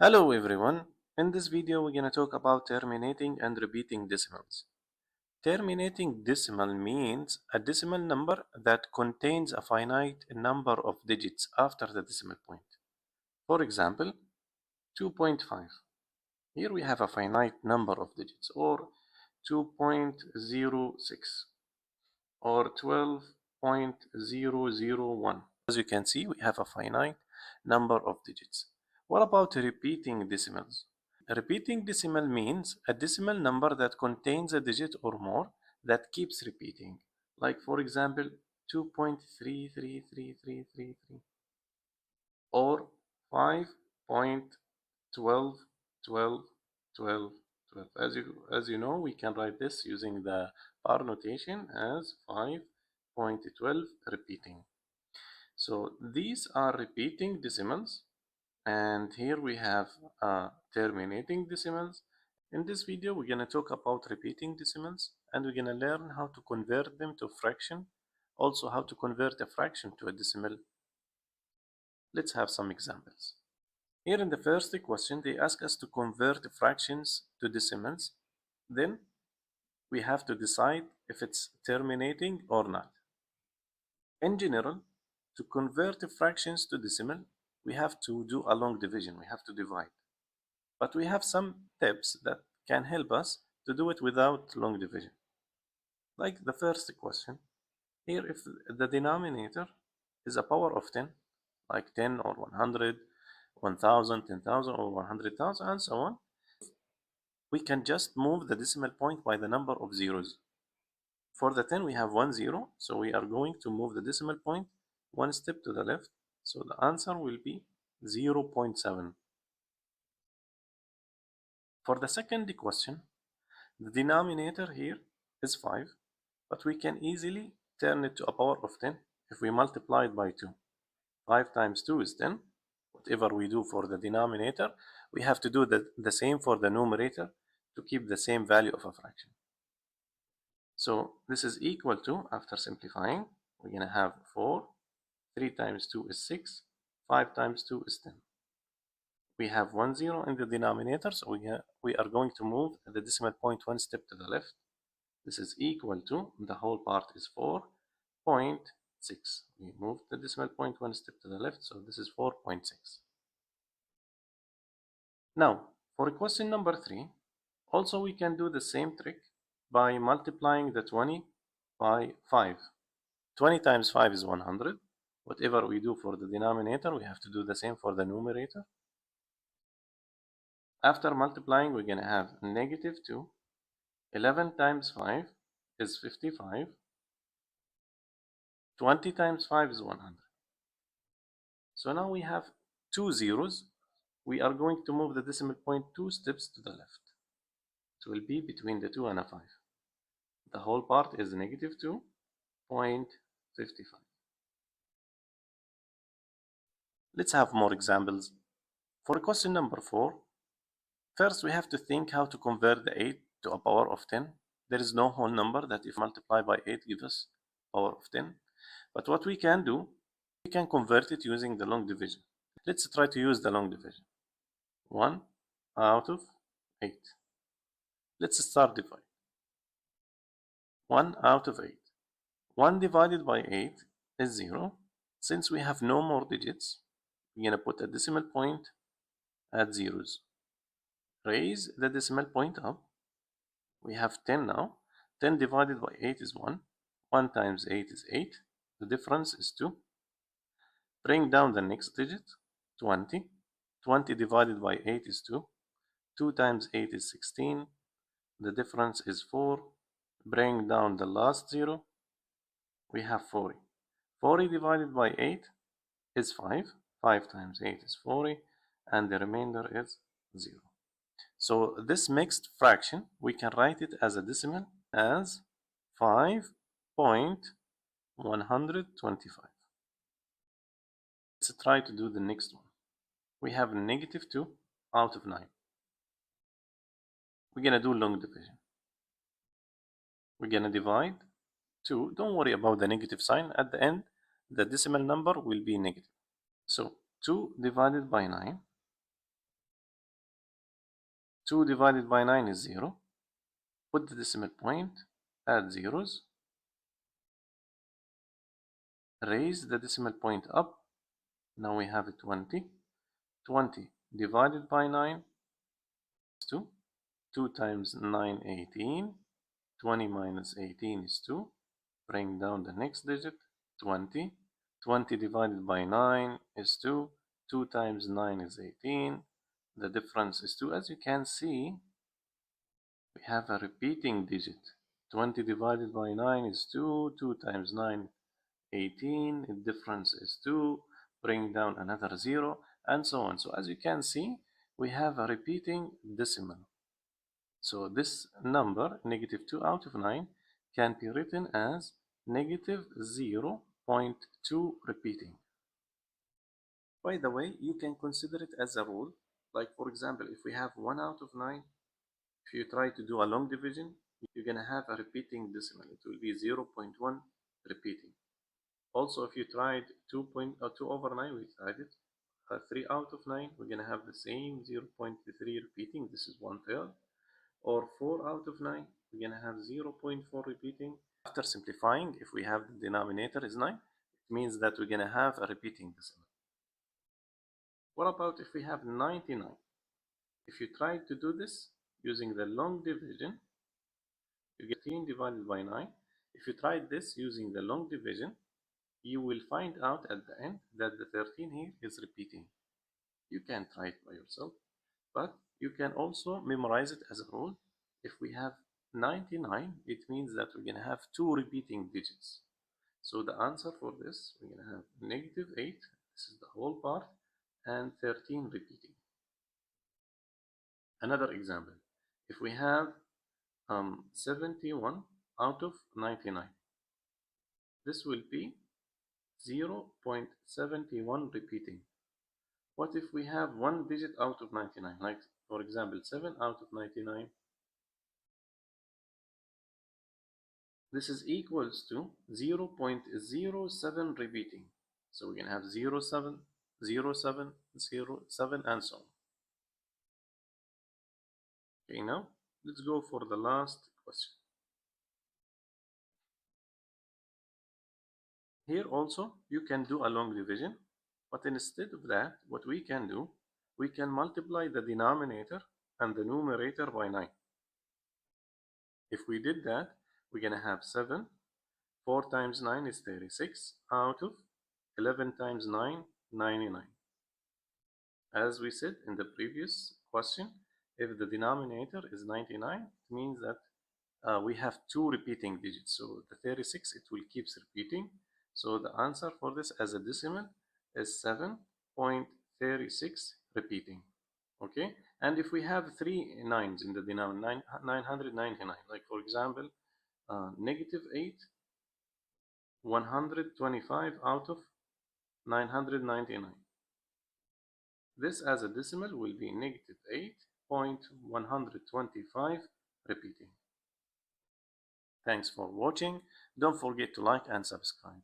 Hello everyone. In this video we're going to talk about terminating and repeating decimals. Terminating decimal means a decimal number that contains a finite number of digits after the decimal point. For example, 2.5. Here we have a finite number of digits, or 2.06 or 12.001. As you can see, we have a finite number of digits. What about repeating decimals? Repeating decimal means a decimal number that contains a digit or more that keeps repeating. Like for example, 2.33333 or 5.121212. As you know, we can write this using the bar notation as 5.12 repeating. So these are repeating decimals, and here we have terminating decimals. In this video, we're going to talk about repeating decimals, and we're going to learn how to convert them to fraction, also how to convert a fraction to a decimal. Let's have some examples. Here in the first question, they ask us to convert fractions to decimals. Then we have to decide if it's terminating or not. In general, to convert fractions to decimal, we have to do a long division. We have to divide. But we have some tips that can help us to do it without long division. Like the first question. Here, if the denominator is a power of 10, like 10 or 100, 1000, 10,000, or 100,000, and so on, we can just move the decimal point by the number of zeros. For the 10, we have 1 0, so we are going to move the decimal point one step to the left, so the answer will be 0.7. For the second question, the denominator here is 5, but we can easily turn it to a power of 10 if we multiply it by 2. 5 times 2 is 10. Whatever we do for the denominator, we have to do the same for the numerator to keep the same value of a fraction. So this is equal to, after simplifying, we're going to have 4. 3 times 2 is 6. 5 times 2 is 10. We have 1 0 in the denominator, so we are going to move the decimal point one step to the left. This is equal to, the whole part is 4.6. We moved the decimal point one step to the left, so this is 4.6. Now, for question number 3, also we can do the same trick by multiplying the 20 by 5. 20 times 5 is 100. Whatever we do for the denominator, we have to do the same for the numerator. After multiplying, we're going to have negative 2. 11 times 5 is 55. 20 times 5 is 100. So now we have 2 zeros. We are going to move the decimal point 2 steps to the left. It will be between the 2 and a 5. The whole part is negative 2.55. Let's have more examples. For question number 4, first we have to think how to convert the 8 to a power of 10. There is no whole number that if multiplied by 8 gives us power of 10. But what we can do, we can convert it using the long division. Let's try to use the long division. 1 out of 8. Let's start dividing. 1 out of 8. 1 divided by 8 is 0. Since we have no more digits, we're going to put a decimal point at zeros. Raise the decimal point up. We have 10 now. 10 divided by 8 is 1. 1 times 8 is 8. The difference is 2. Bring down the next digit, 20. 20 divided by 8 is 2. 2 times 8 is 16. The difference is 4. Bring down the last 0. We have 40. 40 divided by 8 is 5. 5 times 8 is 40. And the remainder is 0. So this mixed fraction, we can write it as a decimal as 5.125. Let's try to do the next one. We have negative 2 out of 9. We're going to do long division. We're going to divide 2. Don't worry about the negative sign. At the end, the decimal number will be negative. So 2 divided by 9 2 divided by 9 is 0. Put the decimal point, add zeros, raise the decimal point up. Now we have 20. 20 divided by 9 is 2. 2 times 9, 18. 20 minus 18 is 2. Bring down the next digit, 20. 20 divided by 9 is 2. 2 times 9 is 18. The difference is 2. As you can see, we have a repeating digit. 20 divided by 9 is 2. 2 times 9, 18. The difference is 2. Bring down another 0, and so on. So as you can see, we have a repeating decimal. So this number, negative 2 out of 9, can be written as negative 0.2 repeating. By the way, you can consider it as a rule. Like for example, if we have 1 out of 9, if you try to do a long division, you're going to have a repeating decimal. It will be 0.1 repeating. Also, if you tried 2 over 9, we tried it. 3 out of 9, we're going to have the same 0.3 repeating. This is 1/3. Or 4 out of 9, we're going to have 0.4 repeating. After simplifying, if we have the denominator is 9, it means that we're going to have a repeating decimal. What about if we have 99? If you try to do this using the long division, you get 13 divided by 9. If you try this using the long division, you will find out at the end that the 13 here is repeating. You can try it by yourself, but you can also memorize it as a rule. If we have 99, it means that we're going to have 2 repeating digits. So the answer for this, we're going to have negative 8, this is the whole part, and 13 repeating. Another example, if we have 71 out of 99, this will be 0.71 repeating. What if we have one digit out of 99, like for example 7 out of 99? This is equals to 0.07 repeating. So we're going to have 0, 7, 0, 7, 0, 7, and so on. Okay, now let's go for the last question. Here also you can do a long division, but instead of that, what we can do, we can multiply the denominator and the numerator by 9. If we did that, we're going to have 7. 4 times 9 is 36 out of 11 times 9, 99. As we said in the previous question, if the denominator is 99, it means that we have 2 repeating digits. So the 36, it will keep repeating. So the answer for this as a decimal is 7.36 repeating. Okay, and if we have 3 9s in the denominator, 999, like for example, negative 8, 125 out of 999. This as a decimal will be negative 8.125 repeating. Thanks for watching. Don't forget to like and subscribe.